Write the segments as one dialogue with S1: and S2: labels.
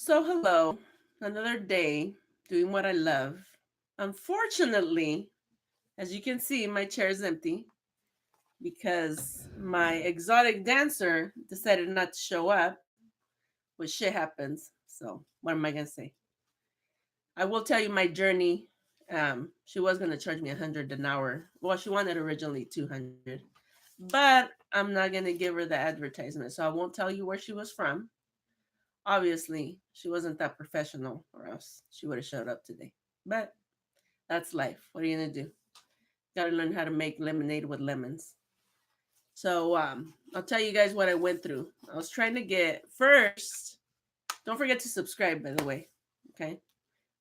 S1: So, hello, another day doing what I love. Unfortunately, as you can see, my chair is empty because my exotic dancer decided not to show up, which shit happens. So, what am I going to say? I will tell you my journey. She was going to charge me 100 an hour. Well, she wanted originally 200, but I'm not going to give her the advertisement. So, I won't tell you where she was from. Obviously, she wasn't that professional, or else she would have showed up today. But that's life. What are you gonna do? Gotta learn how to make lemonade with lemons. So I'll tell you guys what I went through. I was trying to get first. Don't forget to subscribe, by the way. Okay.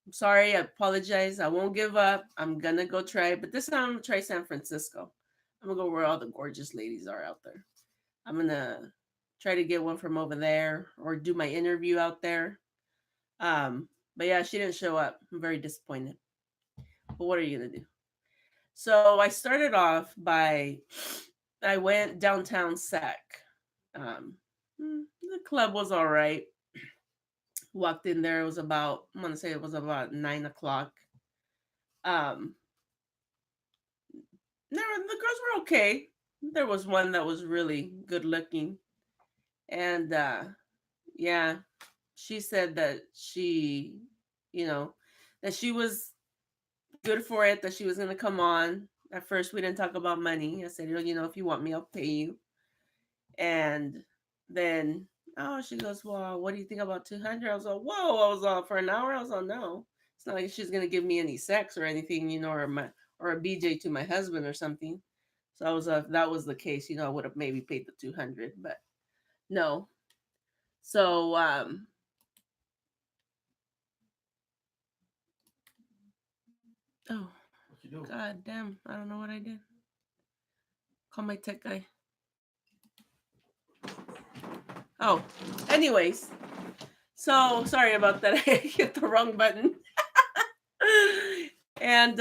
S1: I'm sorry. I apologize. I won't give up. I'm gonna go try, but this time I'm gonna try San Francisco. I'm gonna go where all the gorgeous ladies are out there. I'm gonna try to get one from over there or do my interview out there. Um, but yeah, she didn't show up. I'm very disappointed. But what are you gonna do? So I started off by I went downtown Sac. Um, the club was all right. Walked in there. It was about I'm gonna say it was about 9 o'clock. Um, the girls were okay. There was one that was really good looking, and yeah, she said that you know, that she was good for it. That she was gonna come on. At first, we didn't talk about money. I said, if you want me, I'll pay you. And then, oh, she goes, well, what do you think about 200? I was like, whoa, I was all for an hour. I was like, no, it's not like she's gonna give me any sex or anything, or a BJ to my husband or something. So I was, if that was the case, I would have maybe paid the 200, but no. So, oh,
S2: What you do?
S1: god damn, I don't know what I did. Call my tech guy. Oh, anyways, so sorry about that. I hit the wrong button. And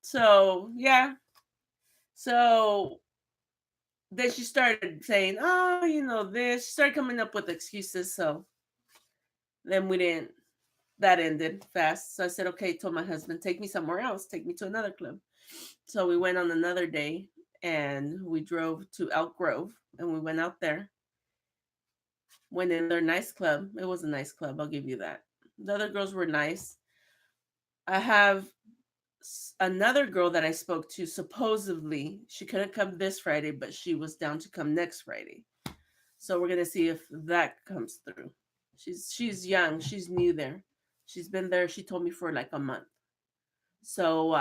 S1: so yeah, so then she started saying, "Oh, this." She started coming up with excuses. So then we didn't. That ended fast. So I said, "Okay." Told my husband, "Take me somewhere else. Take me to another club." So we went on another day, and we drove to Elk Grove, and we went out there. Went in their nice club. It was a nice club. I'll give you that. The other girls were nice. I have another girl that I spoke to. Supposedly, she couldn't come this Friday, but she was down to come next Friday. So we're gonna see if that comes through. She's young. She's new there. She's been there. She told me for like a month. So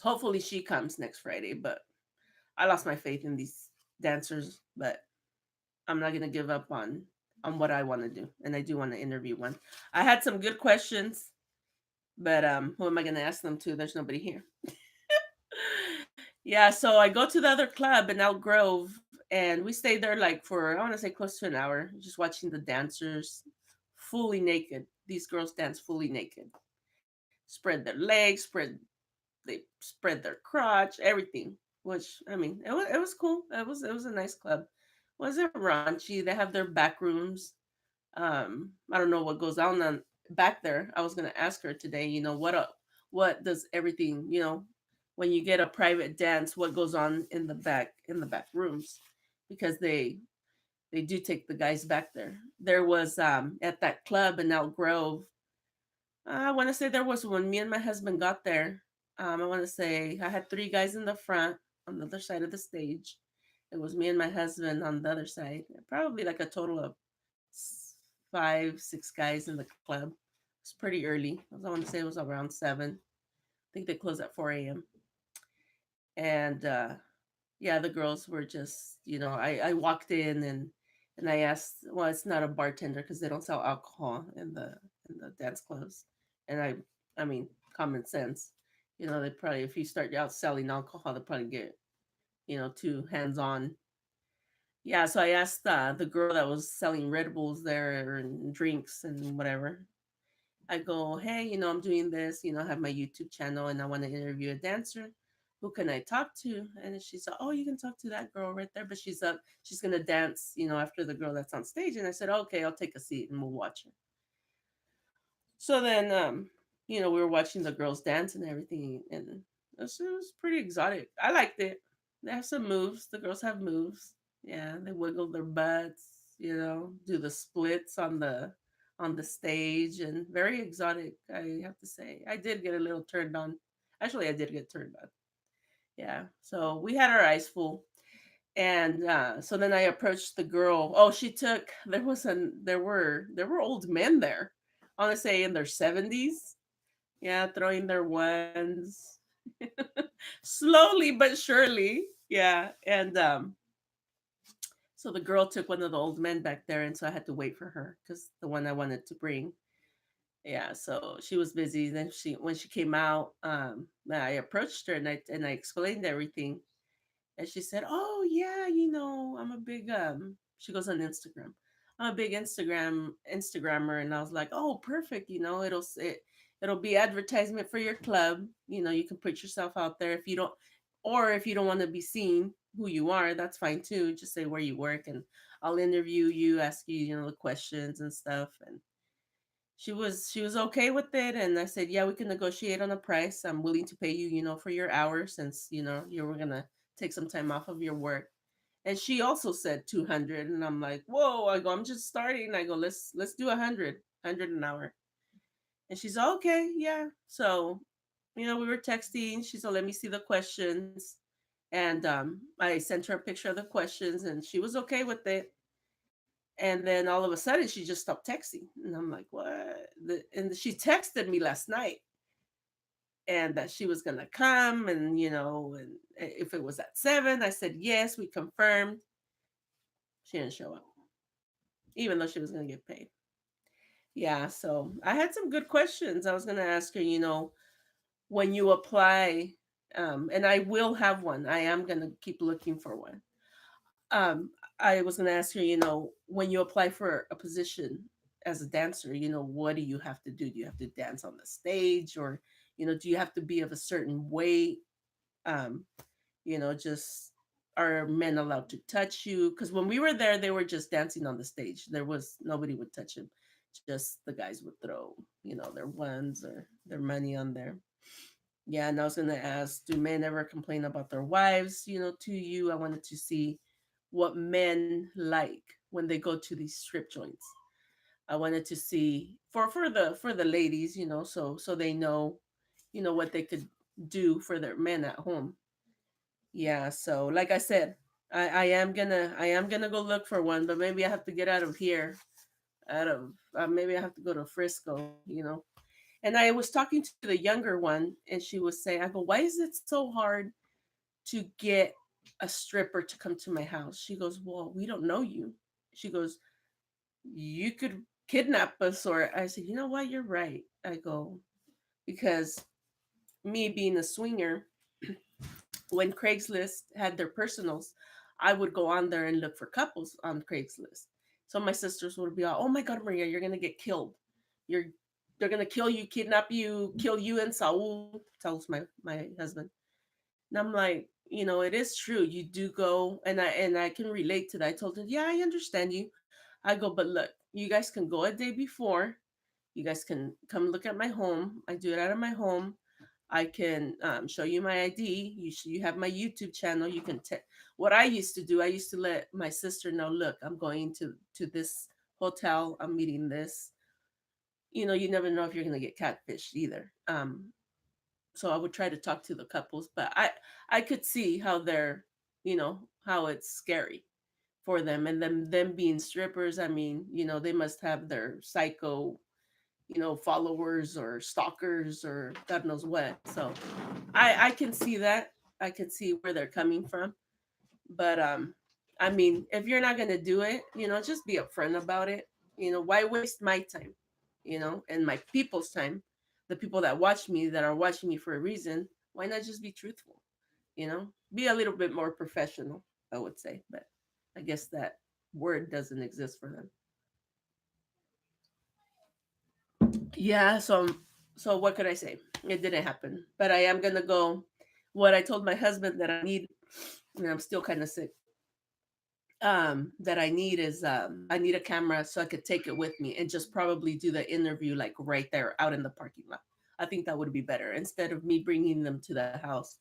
S1: hopefully she comes next Friday. But I lost my faith in these dancers. But I'm not gonna give up on what I want to do, and I do want to interview one. I had some good questions, but who am I gonna ask them to? There's nobody here. Yeah, so I go to the other club in Elk Grove, and we stayed there like for I want to say close to an hour, just watching the dancers fully naked. These girls dance fully naked, spread their legs, they spread their crotch, everything. Which I mean, it was cool. It was a nice club. Was it raunchy? They have their back rooms. I don't know what goes on back there. I was gonna ask her today. What does everything when you get a private dance? What goes on in the back rooms? Because they do take the guys back there. There was at that club in Elk Grove. I want to say there was when me and my husband got there. I want to say I had three guys in the front on the other side of the stage. It was me and my husband on the other side. Probably like a total of 5, 6 guys in the club. It's pretty early. I want to say it was around 7. I think they closed at 4 a.m. And yeah, the girls were just, I walked in and I asked, well, it's not a bartender because they don't sell alcohol in the dance clubs. And I mean, common sense. They probably if you start out selling alcohol, they probably get too hands on. Yeah, so I asked the girl that was selling Red Bulls there and drinks and whatever. I go, hey, I'm doing this. I have my YouTube channel and I want to interview a dancer. who can I talk to? And then she said, oh, you can talk to that girl right there, but she's up, she's gonna dance, after the girl that's on stage. And I said, okay, I'll take a seat and we'll watch her. So then, we were watching the girls dance and everything, and it was pretty exotic. I liked it. They have some moves. The girls have moves. Yeah, they wiggle their butts, do the splits on the stage, and very exotic. I have to say, I did get a little turned on. Actually, I did get turned on. Yeah. So we had our eyes full, and so then I approached the girl. Oh, she took. There were old men there. I want to say in their 70s. Yeah, throwing their ones slowly but surely. Yeah, and so the girl took one of the old men back there, and so I had to wait for her because the one I wanted to bring. Yeah, so she was busy. Then when she came out, I approached her and I explained everything. And she said, "Oh yeah, I'm a big she goes on Instagram. I'm a big Instagrammer." And I was like, "Oh, perfect, it'll be advertisement for your club. You can put yourself out there if you don't want to be seen who you are, that's fine too. Just say where you work and I'll interview you, ask you, the questions and stuff." And she was okay with it, and I said, "Yeah, we can negotiate on a price. I'm willing to pay you, for your hours since, you were going to take some time off of your work." And she also said 200, and I'm like, "Whoa." I go, "I'm just starting." I go, "Let's do 100 an hour." And she's okay, yeah. So, we were texting. She said, "Let me see the questions." And I sent her a picture of the questions, and she was okay with it. And then all of a sudden, she just stopped texting, and I'm like, "What?" And she texted me last night, and that she was gonna come, and and if it was at 7, I said yes. We confirmed. She didn't show up, even though she was gonna get paid. Yeah, so I had some good questions. I was gonna ask her, when you apply, and I will have one. I am gonna keep looking for one. um I was going to ask her, when you apply for a position as a dancer, what do you have to do? Do you have to dance on the stage, or do you have to be of a certain weight? um just, are men allowed to touch you? Because when we were there, they were just dancing on the stage. There was nobody would touch him. Just the guys would throw, their ones or their money on there. Yeah, and I was gonna ask, do men ever complain about their wives, to you? I wanted to see what men like when they go to these strip joints. I wanted to see for the ladies, so they know, what they could do for their men at home. Yeah, so like I said, I am gonna go look for one, but maybe I have to get out of here. Out of Maybe I have to go to Frisco. And I was talking to the younger one, and she was saying, I go, "Why is it so hard to get a stripper to come to my house?" She goes, "Well, we don't know you." She goes, "You could kidnap us." Or I said, "You know what? You're right." I go, because me being a swinger, when Craigslist had their personals, I would go on there and look for couples on Craigslist. So my sisters would be all, "Oh my God, Maria, you're gonna get killed. You're They're gonna kill you, kidnap you, kill you and Saul." Saul's my husband. And I'm like, it is true. You do go, and I can relate to that. I told her, "Yeah, I understand you." I go, "But look, you guys can go a day before. You guys can come look at my home. I do it out of my home. I can show you my ID. You have my YouTube channel. You can what I used to do. I used to let my sister know, look, I'm going to this hotel. I'm meeting this. You never know if you're gonna get catfished either. So I would try to talk to the couples, but I could see how how it's scary for them, and them being strippers. I mean, they must have their psycho, followers or stalkers or God knows what. So I can see that. I can see where they're coming from. But I mean, if you're not gonna do it, just be upfront about it. Why waste my time, and my people's time, the people that watch me, that are watching me for a reason. Why not just be truthful? Be a little bit more professional, I would say. But I guess that word doesn't exist for them. Yeah, so what could I say? It didn't happen. But I am gonna go what I told my husband that I need, and I'm still kind of sick, that I need is I need a camera so I could take it with me and just probably do the interview like right there out in the parking lot. I think that would be better instead of me bringing them to the house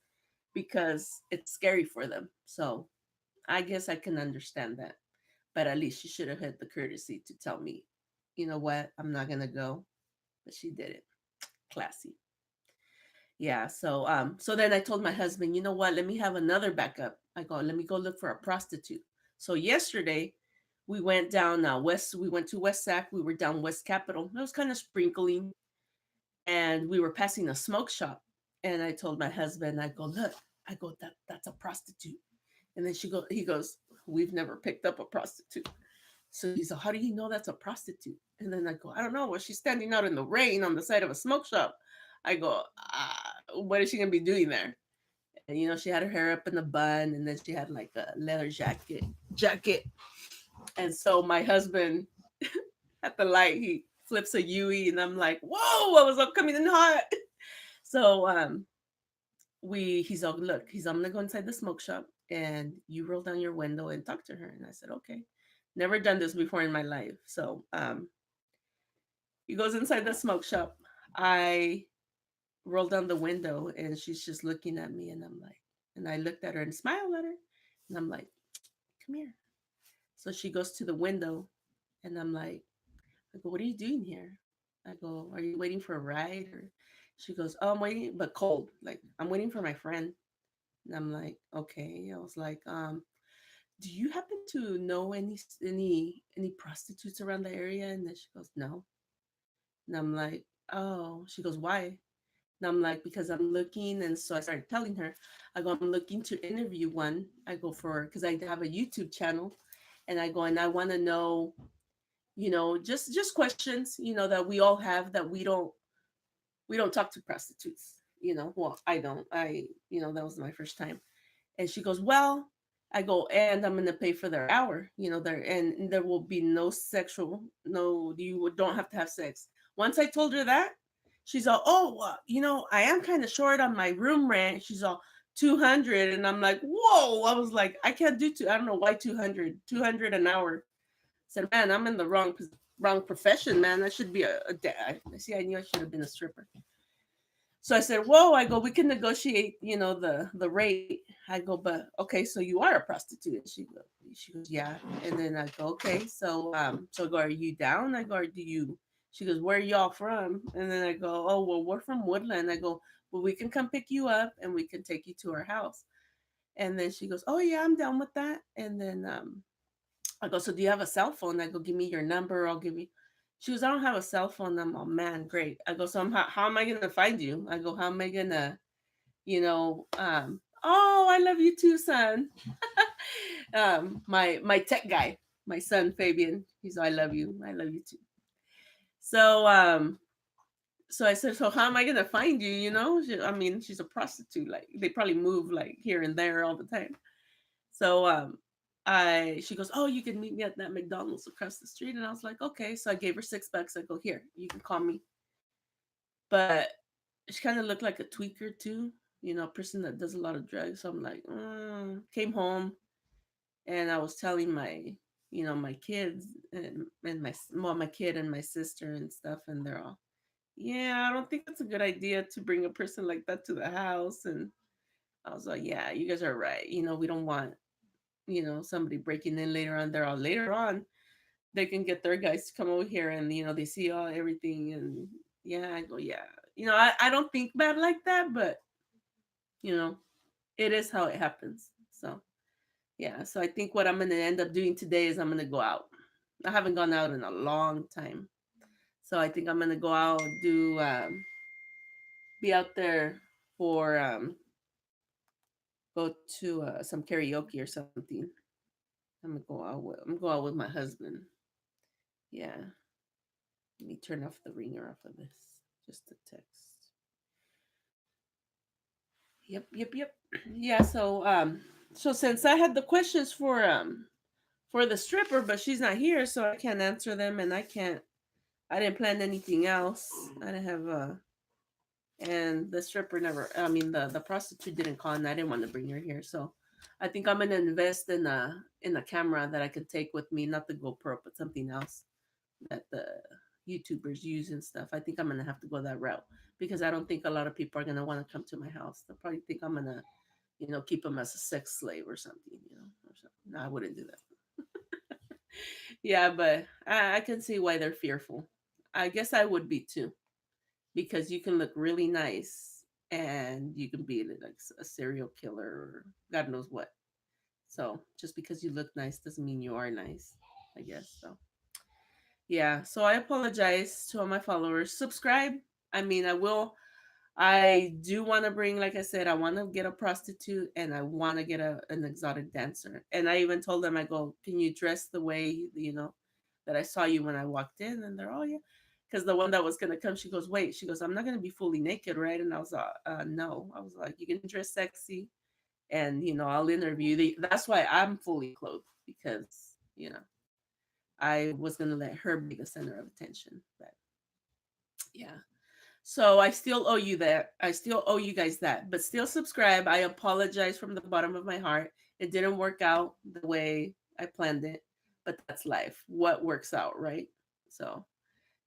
S1: because it's scary for them. So I guess I can understand that. But at least she should have had the courtesy to tell me, you know what, I'm not gonna go. But she did it. Classy. Yeah. So then I told my husband, you know what, let me have another backup. I go, let me go look for a prostitute. So yesterday we went down we went to West Sac, we were down West Capitol. It was kind of sprinkling, and we were passing a smoke shop. And I told my husband, I go, look, I go, that's a prostitute. And then he goes, we've never picked up a prostitute. So he's like, how do you know that's a prostitute? And then I go, I don't know. Well, she's standing out in the rain on the side of a smoke shop. I go, what is she gonna be doing there? And she had her hair up in a bun, and then she had like a leather jacket. And so my husband at the light, he flips a Yui, and I'm like, whoa, I was up coming in hot. So he's all, look, I'm gonna go inside the smoke shop, and you roll down your window and talk to her. And I said, okay. Never done this before in my life. So he goes inside the smoke shop. I roll down the window, and she's just looking at me, and I'm like, and I looked at her and smiled at her, and I'm like, come here. So she goes to the window, and I go, what are you doing here? I go, are you waiting for a ride? Or she goes, oh, I'm waiting, but cold. Like, I'm waiting for my friend. And I'm like, okay. I was like, do you happen to know any prostitutes around the area? And then she goes, no. And I'm like, oh. She goes, why? And I'm like, because I'm looking. And so I started telling her, I go, I'm looking to interview one. I go for, because I have a YouTube channel. And I go, and I want to know, just questions, that we all have, that we don't talk to prostitutes. Well, I don't. That was my first time. And she goes, well, I go, and I'm going to pay for their hour, and there will be no sexual, no, you don't have to have sex. Once I told her that, she's all, oh, I am kind of short on my room rent. She's all 200. And I'm like, whoa, I was like, I can't do I don't know why 200 an hour. I said, man, I'm in the wrong profession, man. I should be a dad. See, I knew I should have been a stripper. So I said, whoa, I go, we can negotiate, the rate. I go, but okay, so you are a prostitute. And she goes, yeah. And then I go, okay, so I go, are you down? I go, or do you, she goes, where are y'all from? And then I go, oh, well, we're from Woodland. I go, well, we can come pick you up and we can take you to our house. And then she goes, oh yeah, I'm down with that. And then I go, so do you have a cell phone? I go, give me your number. I'll give you. She goes, I don't have a cell phone. I'm all, man, great. I go, so how am I going to find you? I go, how am I going to, oh, I love you too, son. My tech guy, my son, Fabian, he's, I love you. I love you too. So I said, so how am I going to find you? She's a prostitute. Like, they probably move like here and there all the time. So she goes, oh, you can meet me at that McDonald's across the street. And I was like, okay. So I gave her $6. I go, here, you can call me. But she kind of looked like a tweaker too, a person that does a lot of drugs. So I'm like, came home, and I was telling my kids and my kid and my sister and stuff, and they're all, yeah, I don't think it's a good idea to bring a person like that to the house. And I was like, yeah, you guys are right. We don't want somebody breaking in later on. They're all, later on they can get their guys to come over here, and they see all everything. And yeah, I go, yeah, I don't think bad like that, but it is how it happens. So yeah, so I think what I'm going to end up doing today is I'm going to go out. I haven't gone out in a long time, so I think I'm going to go out, do be out there for go to some karaoke or something. I'm going out with my husband. Yeah. Let me turn off the ringer off of this. Just a text. Yep. Yeah, so since I had the questions for the stripper, but she's not here, so I can't answer them, and I didn't plan anything else. I didn't have And the stripper never, I mean, the prostitute didn't call, and I didn't want to bring her here. So I think I'm gonna invest in a camera that I could take with me, not the GoPro, but something else that the YouTubers use and stuff. I think I'm gonna have to go that route because I don't think a lot of people are gonna want to come to my house. They'll probably think I'm gonna, keep them as a sex slave or something, or something. No, I wouldn't do that. Yeah, but I can see why they're fearful. I guess I would be too, because you can look really nice and you can be like a serial killer or God knows what. So just because you look nice doesn't mean you are nice, I guess. So yeah, so I apologize to all my followers. Subscribe. I mean, I will. I do want to bring, like I said, I want to get a prostitute and I want to get an exotic dancer. And I even told them, I go, can you dress the way, that I saw you when I walked in? And they're, oh, yeah. Because the one that was going to come, she goes, wait, she goes, I'm not going to be fully naked, right? And I was no. I was like, you can dress sexy and, I'll interview. That's why I'm fully clothed because, I was going to let her be the center of attention. But yeah. So I still owe you that. I still owe you guys that. But still subscribe. I apologize from the bottom of my heart. It didn't work out the way I planned it, but that's life. What works out, right? So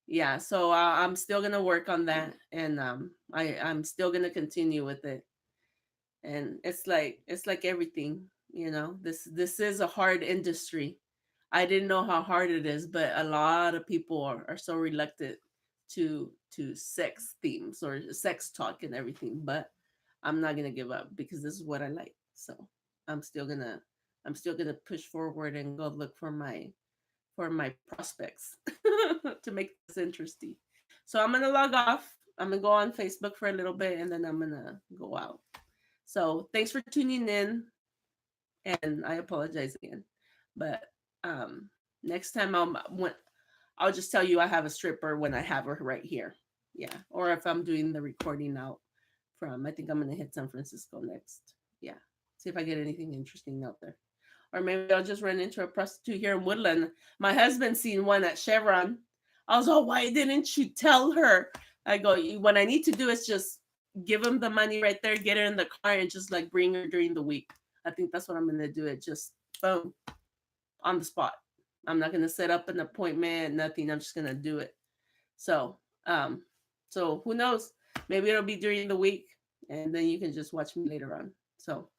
S1: yeah. So I'm still gonna work on that, and I'm still gonna continue with it. And it's like everything, This is a hard industry. I didn't know how hard it is, but a lot of people are so reluctant to sex themes or sex talk and everything. But I'm not gonna give up because this is what I like. So I'm still gonna I'm still gonna push forward and go look for my prospects to make this interesting. So I'm gonna log off. I'm gonna go on Facebook for a little bit and then I'm gonna go out. So thanks for tuning in, and I apologize again. But um, next time I'll just tell you I have a stripper when I have her right here. Yeah, or if I'm doing the recording out from, I think I'm gonna hit San Francisco next. Yeah, see if I get anything interesting out there. Or maybe I'll just run into a prostitute here in Woodland. My husband seen one at Chevron. I was like, why didn't you tell her? I go, what I need to do is just give him the money right there, get her in the car, and just like bring her during the week. I think that's what I'm gonna do. It just boom on the spot. I'm not gonna set up an appointment, nothing. I'm just gonna do it. So, um, so who knows? Maybe it'll be during the week, and then you can just watch me later on. So,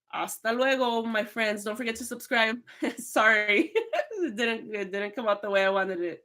S1: hasta luego, my friends. Don't forget to subscribe. Sorry, it didn't come out the way I wanted it.